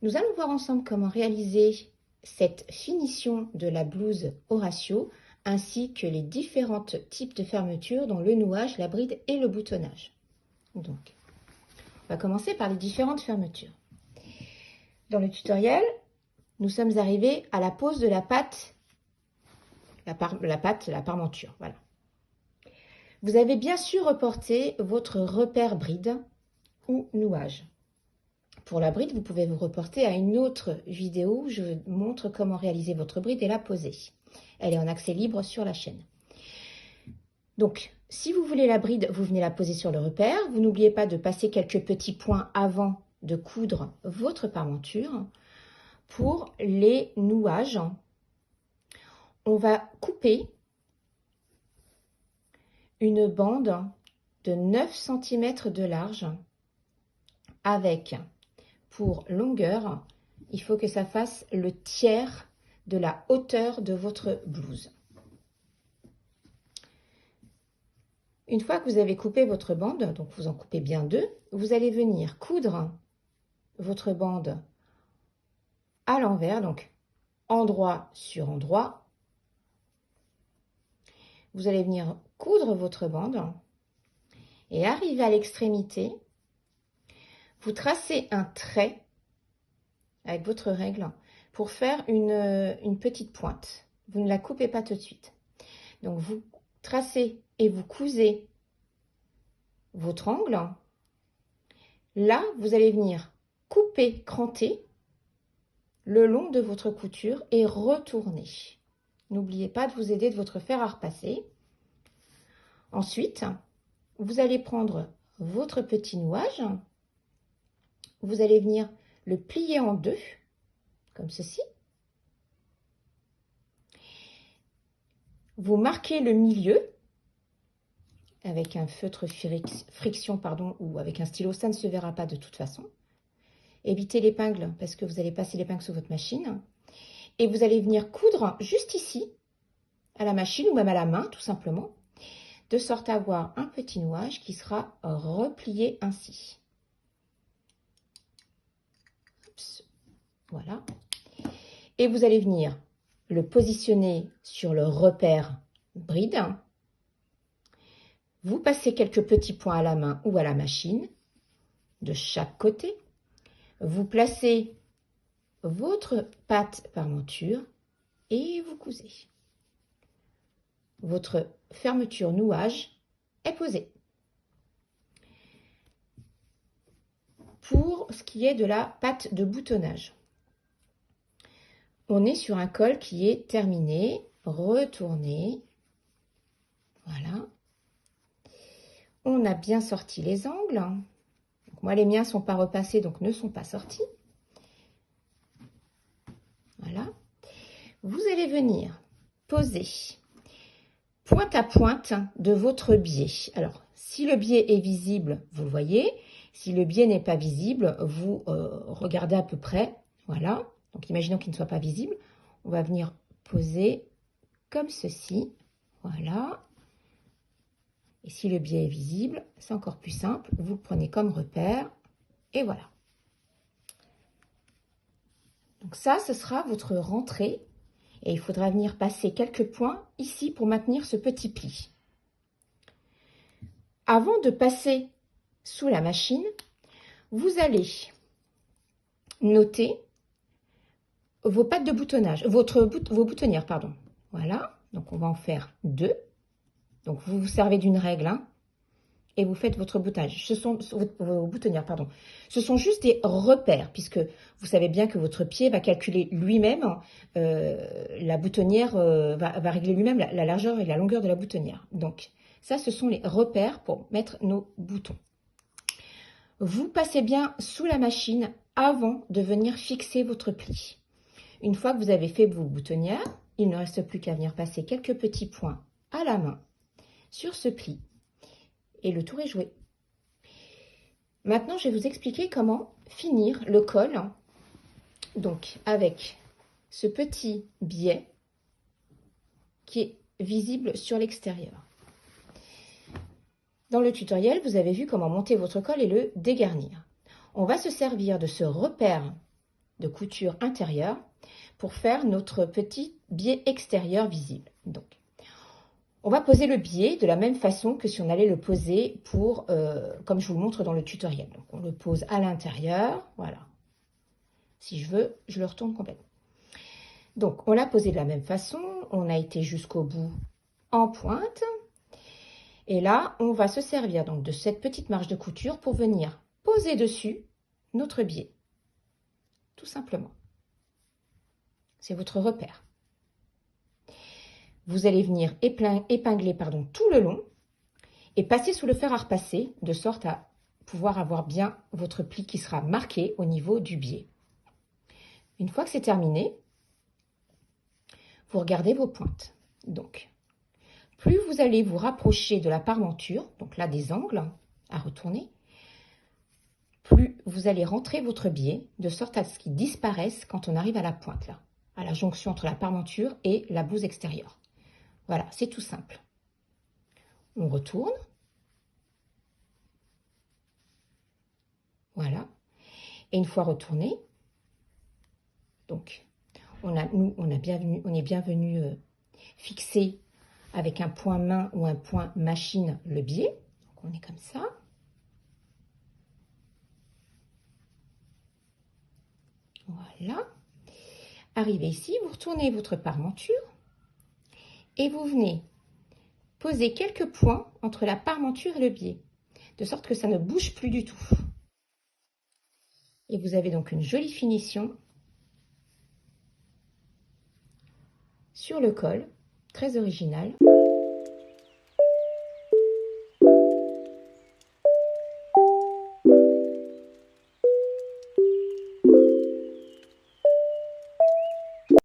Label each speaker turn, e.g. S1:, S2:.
S1: Nous allons voir ensemble comment réaliser cette finition de la blouse Horatio ainsi que les différents types de fermetures dont le nouage, la bride et le boutonnage. Donc, on va commencer par les différentes fermetures. Dans le tutoriel, nous sommes arrivés à la pose de la patte, la parmenture. Voilà. Vous avez bien sûr reporté votre repère bride ou nouage. Pour la bride, vous pouvez vous reporter à une autre vidéo où je vous montre comment réaliser votre bride et la poser. Elle est en accès libre sur la chaîne. Donc, si vous voulez la bride, vous venez la poser sur le repère. Vous n'oubliez pas de passer quelques petits points avant de coudre votre parmenture. Pour les nouages, on va couper une bande de 9 cm de large avec, pour longueur, il faut que ça fasse le tiers de la hauteur de votre blouse. Une fois que vous avez coupé votre bande, donc vous en coupez bien deux, vous allez venir coudre votre bande à l'envers, donc endroit sur endroit. Vous allez venir coudre votre bande et arriver à l'extrémité, vous tracez un trait avec votre règle pour faire une petite pointe. Vous ne la coupez pas tout de suite. Donc vous tracez et vous cousez votre angle. Là, vous allez venir couper, cranter le long de votre couture et retourner. N'oubliez pas de vous aider de votre fer à repasser. Ensuite, vous allez prendre votre petit nouage. Vous allez venir le plier en deux, comme ceci. Vous marquez le milieu avec un feutre friction, ou avec un stylo, ça ne se verra pas de toute façon. Évitez l'épingle parce que vous allez passer l'épingle sous votre machine. Et vous allez venir coudre juste ici, à la machine ou même à la main, tout simplement, de sorte à avoir un petit nouage qui sera replié ainsi. Oups. Voilà. Et vous allez venir le positionner sur le repère bride. Vous passez quelques petits points à la main ou à la machine, de chaque côté. Vous placez votre patte parmenture et vous cousez. Votre fermeture nouage est posée. Pour ce qui est de la patte de boutonnage, on est sur un col qui est terminé, retourné. Voilà. On a bien sorti les angles. Donc, moi, les miens ne sont pas repassés, donc ne sont pas sortis. Voilà. Vous allez venir poser pointe à pointe de votre biais. Alors, si le biais est visible, vous le voyez. Si le biais n'est pas visible, vous regardez à peu près. Voilà. Donc, imaginons qu'il ne soit pas visible. On va venir poser comme ceci. Voilà. Et si le biais est visible, c'est encore plus simple. Vous le prenez comme repère. Et voilà. Donc ça, ce sera votre rentrée. Et il faudra venir passer quelques points ici pour maintenir ce petit pli. Avant de passer sous la machine, vous allez noter vos pattes de boutonnage, vos boutonnières, pardon. Voilà, donc on va en faire deux. Donc vous vous servez d'une règle, hein, et vous faites votre boutonnage. Ce sont vos boutonnières, pardon. Ce sont juste des repères, puisque vous savez bien que votre pied va calculer lui-même, la boutonnière va régler lui-même la largeur et la longueur de la boutonnière. Donc ça, ce sont les repères pour mettre nos boutons. Vous passez bien sous la machine avant de venir fixer votre pli. Une fois que vous avez fait vos boutonnières, il ne reste plus qu'à venir passer quelques petits points à la main sur ce pli. Et le tour est joué. Maintenant, je vais vous expliquer comment finir le col. Donc, avec ce petit biais qui est visible sur l'extérieur. Dans le tutoriel, vous avez vu comment monter votre col et le dégarnir. On va se servir de ce repère de couture intérieure pour faire notre petit biais extérieur visible. Donc, on va poser le biais de la même façon que si on allait le poser pour, comme je vous le montre dans le tutoriel. Donc, on le pose à l'intérieur, voilà. Si je veux, je le retourne complètement. Donc, on l'a posé de la même façon, on a été jusqu'au bout en pointe. Et là, on va se servir donc de cette petite marge de couture pour venir poser dessus notre biais. Tout simplement. C'est votre repère. Vous allez venir épingler tout le long et passer sous le fer à repasser de sorte à pouvoir avoir bien votre pli qui sera marqué au niveau du biais. Une fois que c'est terminé, vous regardez vos pointes. Donc, plus vous allez vous rapprocher de la parmenture, donc là des angles à retourner, plus vous allez rentrer votre biais de sorte à ce qu'il disparaisse quand on arrive à la pointe là, à la jonction entre la parmenture et la blouse extérieure. Voilà, c'est tout simple. On retourne. Voilà. Et une fois retourné, donc on est bien venu fixer avec un point main ou un point machine le biais. Donc on est comme ça. Voilà. Arrivez ici, vous retournez votre parmenture et vous venez poser quelques points entre la parmenture et le biais, de sorte que ça ne bouge plus du tout. Et vous avez donc une jolie finition sur le col, très original.